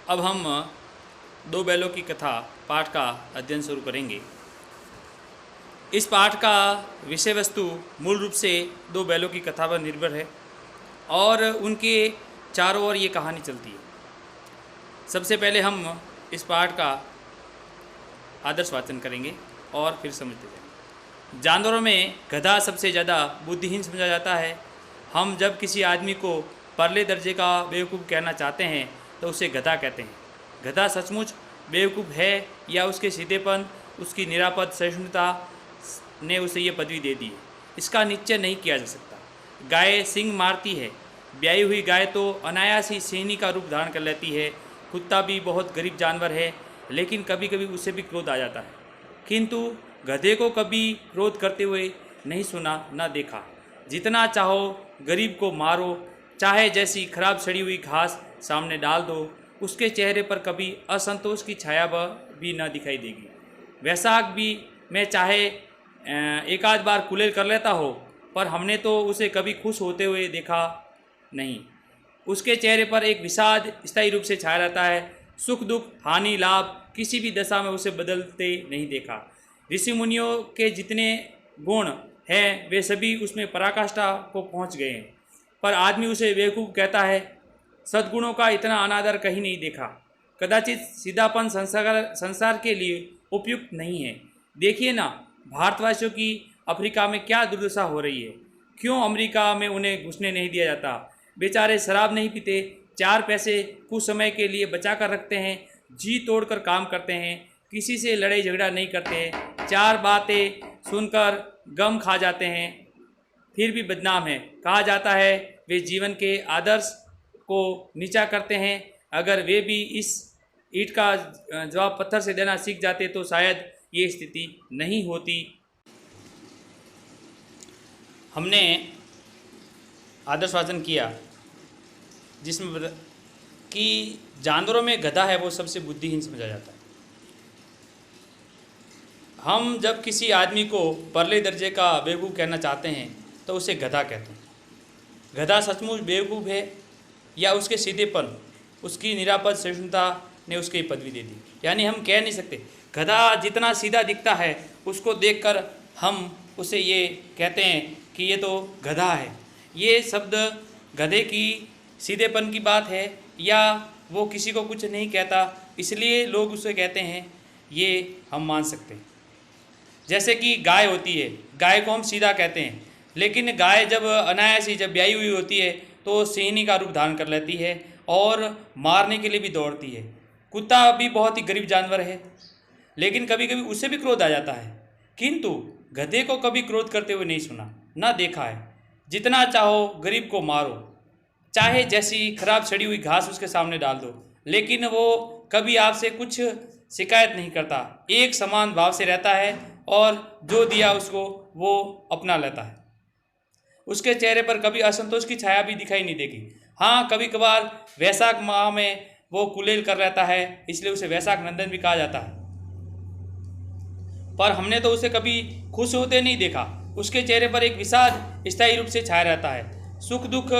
अब हम दो बैलों की कथा पाठ का अध्ययन शुरू करेंगे। इस पाठ का विषय वस्तु मूल रूप से दो बैलों की कथा पर निर्भर है और उनके चारों ओर ये कहानी चलती है। सबसे पहले हम इस पाठ का आदर्श वाचन करेंगे और फिर समझते जाएंगे। जानवरों में गधा सबसे ज़्यादा बुद्धिहीन समझा जाता है। हम जब किसी आदमी को परले दर्जे का बेवकूफ़ कहना चाहते हैं तो उसे गधा कहते हैं। गधा सचमुच बेवकूफ़ है या उसके सीधेपन, उसकी निरापद सहिष्णुता ने उसे ये पदवी दे दी है, इसका निश्चय नहीं किया जा सकता। गाय सींग मारती है। ब्याई हुई गाय तो अनायास ही सिंहनी का रूप धारण कर लेती है। कुत्ता भी बहुत गरीब जानवर है, लेकिन कभी कभी उसे भी क्रोध आ जाता है, किंतु गधे को कभी क्रोध करते हुए नहीं सुना न देखा। जितना चाहो गरीब को मारो, चाहे जैसी खराब सड़ी हुई घास सामने डाल दो, उसके चेहरे पर कभी असंतोष की छाया भी न दिखाई देगी। वैशाख भी मैं चाहे एक आध बार कुलेल कर लेता हो, पर हमने तो उसे कभी खुश होते हुए देखा नहीं। उसके चेहरे पर एक विषाद स्थायी रूप से छाया रहता है। सुख दुख हानि लाभ किसी भी दशा में उसे बदलते नहीं देखा। ऋषि मुनियों के जितने गुण हैं वे सभी उसमें पराकाष्ठा को पहुंच गए हैं, पर आदमी उसे बेवकूफ़ कहता है। सद्गुणों का इतना अनादर कहीं नहीं देखा। कदाचित सीधापन संसार के लिए उपयुक्त नहीं है। देखिए ना, भारतवासियों की अफ्रीका में क्या दुर्दशा हो रही है। क्यों अमेरिका में उन्हें घुसने नहीं दिया जाता? बेचारे शराब नहीं पीते, 4 पैसे कुछ समय के लिए बचा कर रखते हैं, जी तोड़कर काम करते हैं, किसी से लड़ाई झगड़ा नहीं करते हैं, 4 बातें सुनकर गम खा जाते हैं, फिर भी बदनाम है। कहा जाता है वे जीवन के आदर्श को नीचा करते हैं। अगर वे भी इस ईंट का जवाब पत्थर से देना सीख जाते तो शायद ये स्थिति नहीं होती। हमने आदर्श वाचन किया जिसमें कि जानवरों में गधा है वो सबसे बुद्धिहीन समझा जाता है। हम जब किसी आदमी को परले दर्जे का बेवकूफ़ कहना चाहते हैं तो उसे गधा कहते हैं। गधा सचमुच बेवकूफ़ है या उसके सीधेपन, उसकी निरापद सहिष्णुता ने उसकी पदवी दे दी। यानी हम कह नहीं सकते। गधा जितना सीधा दिखता है उसको देखकर हम उसे ये कहते हैं कि ये तो गधा है। ये शब्द गधे की सीधेपन की बात है या वो किसी को कुछ नहीं कहता, इसलिए लोग उसे कहते हैं, ये हम मान सकते हैं। जैसे कि गाय होती है, गाय को हम सीधा कहते हैं, लेकिन गाय जब अनायास ही जब ब्याई हुई होती है तो सिंहनी का रूप धारण कर लेती है और मारने के लिए भी दौड़ती है। कुत्ता भी बहुत ही गरीब जानवर है, लेकिन कभी कभी उसे भी क्रोध आ जाता है, किंतु गधे को कभी क्रोध करते हुए नहीं सुना ना देखा है। जितना चाहो गरीब को मारो, चाहे जैसी खराब सड़ी हुई घास उसके सामने डाल दो, लेकिन वो कभी आपसे कुछ शिकायत नहीं करता। एक समान भाव से रहता है और जो दिया उसको वो अपना लेता है। उसके चेहरे पर कभी असंतोष की छाया भी दिखाई नहीं देगी। हाँ, कभी कभार वैशाख माह में वो कुलेल कर रहता है, इसलिए उसे वैशाख नंदन भी कहा जाता है, पर हमने तो उसे कभी खुश होते नहीं देखा। उसके चेहरे पर एक विषाद स्थायी रूप से छाया रहता है। सुख दुख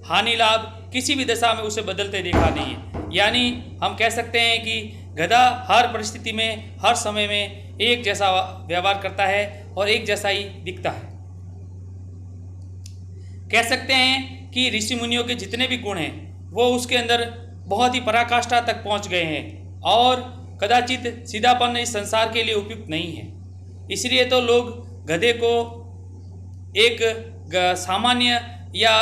हानि लाभ किसी भी दशा में उसे बदलते देखा नहीं है। यानी हम कह सकते हैं कि गधा हर परिस्थिति में, हर समय में एक जैसा व्यवहार करता है और एक जैसा ही दिखता है। कह सकते हैं कि ऋषि मुनियों के जितने भी गुण हैं वो उसके अंदर बहुत ही पराकाष्ठा तक पहुंच गए हैं और कदाचित सीधापन इस संसार के लिए उपयुक्त नहीं है। इसलिए तो लोग गधे को एक सामान्य या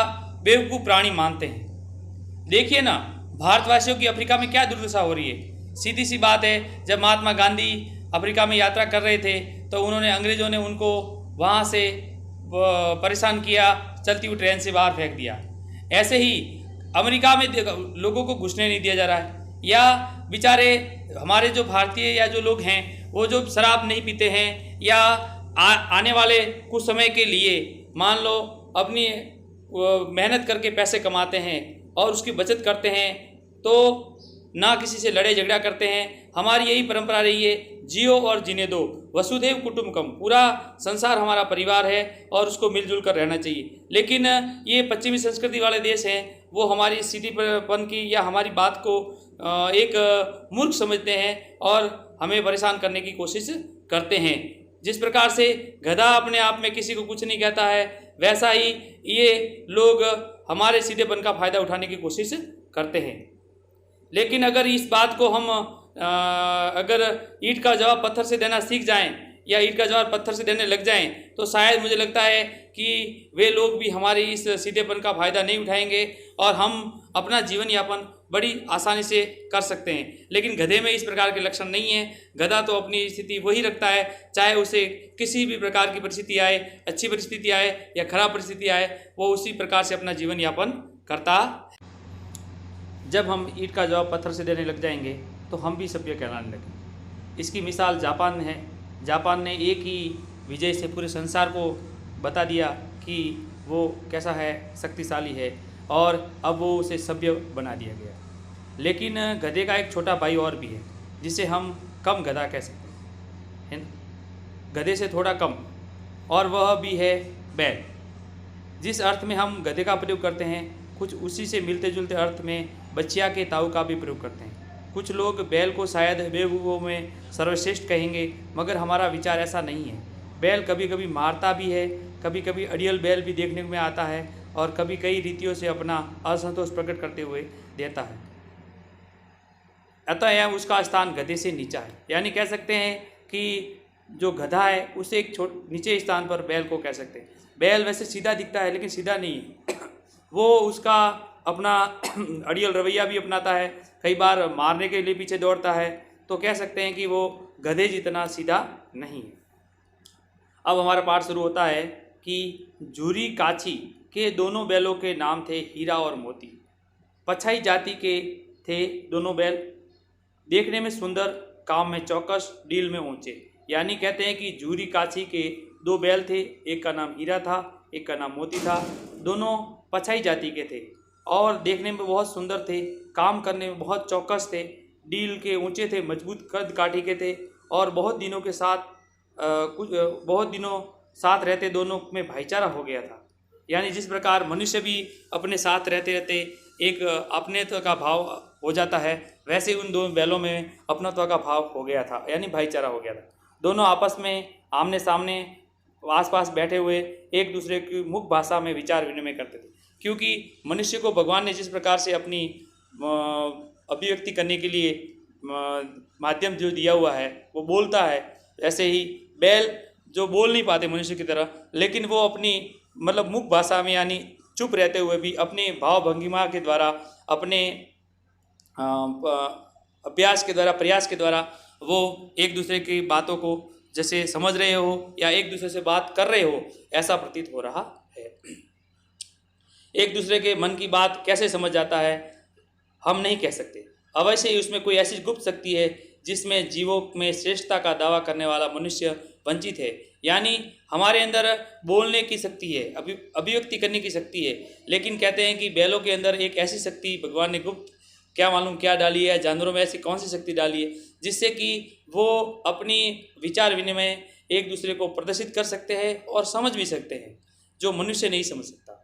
बेवकूफ़ प्राणी मानते हैं। देखिए ना, भारतवासियों की अफ्रीका में क्या दुर्दशा हो रही है। सीधी सी बात है, जब महात्मा गांधी अफ्रीका में यात्रा कर रहे थे तो उन्होंने अंग्रेज़ों ने उनको वहाँ से परेशान किया, चलती हुई ट्रेन से बाहर फेंक दिया। ऐसे ही अमेरिका में लोगों को घुसने नहीं दिया जा रहा है। या बेचारे हमारे जो भारतीय या जो लोग हैं वो जो शराब नहीं पीते हैं या आने वाले कुछ समय के लिए मान लो अपनी मेहनत करके पैसे कमाते हैं और उसकी बचत करते हैं, तो ना किसी से लड़ाई झगड़ा करते हैं। हमारी यही परंपरा रही है, जियो और जीने दो। वसुधैव कुटुंबकम, पूरा संसार हमारा परिवार है और उसको मिलजुल कर रहना चाहिए। लेकिन ये पश्चिमी संस्कृति वाले देश हैं, वो हमारी सीधीपन की या हमारी बात को एक मूर्ख समझते हैं और हमें परेशान करने की कोशिश करते हैं। जिस प्रकार से गधा अपने आप में किसी को कुछ नहीं कहता है, वैसा ही ये लोग हमारे सीधेपन का फ़ायदा उठाने की कोशिश करते हैं। लेकिन अगर इस बात को हम अगर ईंट का जवाब पत्थर से देना सीख जाएं या ईंट का जवाब पत्थर से देने लग जाएं, तो शायद मुझे लगता है कि वे लोग भी हमारे इस सीधेपन का फ़ायदा नहीं उठाएंगे और हम अपना जीवन यापन बड़ी आसानी से कर सकते हैं। लेकिन गधे में इस प्रकार के लक्षण नहीं है। गधा तो अपनी स्थिति वही रखता है, चाहे उसे किसी भी प्रकार की परिस्थिति आए, अच्छी परिस्थिति आए या खराब परिस्थिति आए, वो उसी प्रकार से अपना जीवन यापन करता है। जब हम ईंट का जवाब पत्थर से देने लग जाएंगे तो हम भी सभ्य कहलाने लगेंगे। इसकी मिसाल जापान है। जापान ने एक ही विजय से पूरे संसार को बता दिया कि वो कैसा है, शक्तिशाली है, और अब वो उसे सभ्य बना दिया गया। लेकिन गधे का एक छोटा भाई और भी है जिसे हम कम गधा कह सकते हैं, है ना, गधे से थोड़ा कम, और वह भी है बैल। जिस अर्थ में हम गधे का प्रयोग करते हैं, कुछ उसी से मिलते जुलते अर्थ में बच्चिया के ताऊ का भी प्रयोग करते हैं। कुछ लोग बैल को शायद बेवकूफ़ों में सर्वश्रेष्ठ कहेंगे, मगर हमारा विचार ऐसा नहीं है। बैल कभी कभी मारता भी है, कभी कभी अड़ियल बैल भी देखने में आता है, और कभी कई रीतियों से अपना असंतोष प्रकट करते हुए देता है। अतः यह उसका स्थान गधे से नीचा है। यानी कह सकते हैं कि जो गधा है उसे एक नीचे स्थान पर बैल को कह सकते हैं। बैल वैसे सीधा दिखता है लेकिन सीधा नहीं है। वो उसका अपना अड़ियल रवैया भी अपनाता है, कई बार मारने के लिए पीछे दौड़ता है, तो कह सकते हैं कि वो गधे जितना सीधा नहीं है। अब हमारा पाठ शुरू होता है कि जूरी काछी के दोनों बैलों के नाम थे हीरा और मोती। पछाई जाति के थे दोनों बैल, देखने में सुंदर, काम में चौकस, डील में ऊंचे। यानी कहते हैं कि जूरी काछी के दो बैल थे, एक का नाम हीरा था, एक का नाम मोती था। दोनों पछाई जाति के थे और देखने में बहुत सुंदर थे, काम करने में बहुत चौकस थे, डील के ऊंचे थे, मजबूत कद काठी के थे, और बहुत दिनों साथ रहते दोनों में भाईचारा हो गया था। यानी जिस प्रकार मनुष्य भी अपने साथ रहते रहते एक अपनेत्व का भाव हो जाता है, वैसे उन दो बैलों में अपनत्व का भाव हो गया था, यानी भाईचारा हो गया था। दोनों आपस में आमने सामने आसपास बैठे हुए एक दूसरे की मुख भाषा में विचार विनिमय करते थे, क्योंकि मनुष्य को भगवान ने जिस प्रकार से अपनी अभिव्यक्ति करने के लिए माध्यम जो दिया हुआ है वो बोलता है, ऐसे ही बैल जो बोल नहीं पाते मनुष्य की तरह, लेकिन वो अपनी मतलब मुख भाषा में यानी चुप रहते हुए भी अपने भाव भंगिमा के द्वारा, अपने अभ्यास के द्वारा, प्रयास के द्वारा वो एक दूसरे की बातों को जैसे समझ रहे हो या एक दूसरे से बात कर रहे हो, ऐसा प्रतीत हो रहा है। एक दूसरे के मन की बात कैसे समझ जाता है हम नहीं कह सकते। अवश्य ही उसमें कोई ऐसी गुप्त शक्ति है जिसमें जीवों में श्रेष्ठता का दावा करने वाला मनुष्य वंचित है। यानी हमारे अंदर बोलने की शक्ति है, अभिव्यक्ति करने की शक्ति है, लेकिन कहते हैं कि बैलों के अंदर एक ऐसी शक्ति भगवान ने गुप्त क्या मालूम क्या डाली है, जानवरों में ऐसी कौन सी शक्ति डाली है जिससे कि वो अपनी विचार विनिमय एक दूसरे को प्रदर्शित कर सकते हैं और समझ भी सकते हैं, जो मनुष्य नहीं समझ सकता।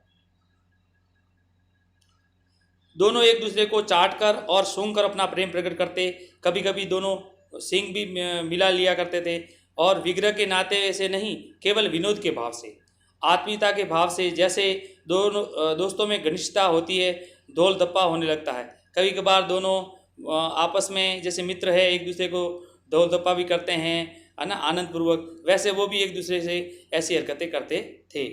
दोनों एक दूसरे को चाट कर और सूंघ कर अपना प्रेम प्रकट करते, कभी कभी दोनों सींग भी मिला लिया करते थे, और विग्रह के नाते से नहीं, केवल विनोद के भाव से, आत्मीयता के भाव से। जैसे दोनों दोस्तों में घनिष्ठता होती है, धोल धप्पा होने लगता है। कभी कभार दोनों आपस में जैसे मित्र है एक दूसरे को धोल धप्पा भी करते हैं, है ना, आनंद पूर्वक, वैसे वो भी एक दूसरे से ऐसी हरकतें करते थे।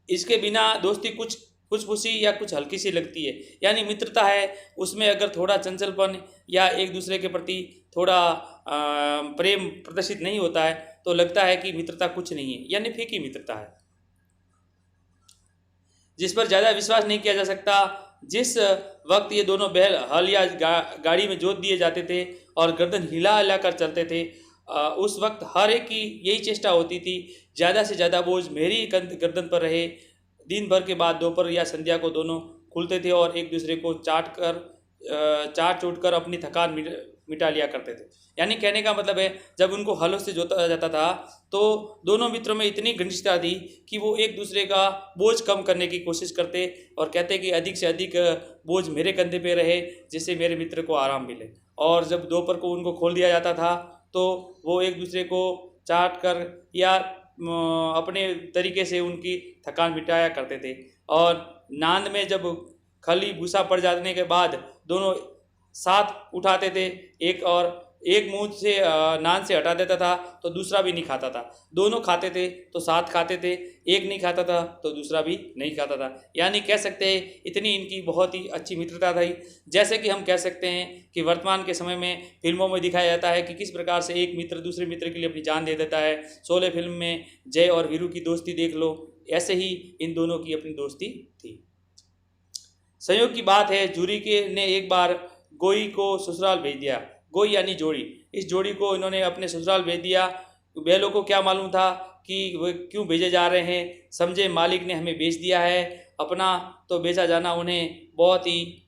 इसके बिना दोस्ती कुछ खुशफुशी या कुछ हल्की सी लगती है। यानी मित्रता है, उसमें अगर थोड़ा चंचलपन या एक दूसरे के प्रति थोड़ा प्रेम प्रदर्शित नहीं होता है तो लगता है कि मित्रता कुछ नहीं है, यानी फीकी मित्रता है जिस पर ज़्यादा विश्वास नहीं किया जा सकता। जिस वक्त ये दोनों बैल हल या गाड़ी में जोत दिए जाते थे और गर्दन हिला हिला कर चलते थे, उस वक्त हर एक की यही चेष्टा होती थी ज़्यादा से ज़्यादा बोझ मेरी गर्दन पर रहे। दिन भर के बाद दोपहर या संध्या को दोनों खुलते थे और एक दूसरे को चाट चूट कर अपनी थकान मिटा लिया करते थे। यानी कहने का मतलब है, जब उनको हलों से जोता जाता था तो दोनों मित्रों में इतनी घनिष्ठता थी कि वो एक दूसरे का बोझ कम करने की कोशिश करते और कहते कि अधिक से अधिक बोझ मेरे कंधे पे रहे, जिससे मेरे मित्र को आराम मिले। और जब दोपहर को उनको खोल दिया जाता था तो वो एक दूसरे को चाट कर या अपने तरीके से उनकी थकान मिटाया करते थे। और नांद में जब खली भूसा पड़ जाने के बाद दोनों साथ उठाते थे, एक मुंह से नान से हटा देता था तो दूसरा भी नहीं खाता था, दोनों खाते थे तो साथ खाते थे, एक नहीं खाता था तो दूसरा भी नहीं खाता था। यानी कह सकते हैं इतनी इनकी बहुत ही अच्छी मित्रता थी। जैसे कि हम कह सकते हैं कि वर्तमान के समय में फिल्मों में दिखाया जाता है कि किस प्रकार से एक मित्र दूसरे मित्र के लिए अपनी जान दे देता है। शोले फिल्म में जय और वीरू की दोस्ती देख लो, ऐसे ही इन दोनों की अपनी दोस्ती थी। संयोग की बात है, जूरी के ने एक बार गोई को ससुराल भेज दिया। गोई यानी जोड़ी, इस जोड़ी को इन्होंने अपने ससुराल भेज दिया। बैलों को क्या मालूम था कि वे क्यों भेजे जा रहे हैं। समझे मालिक ने हमें बेच दिया है, अपना तो बेचा जाना उन्हें बहुत ही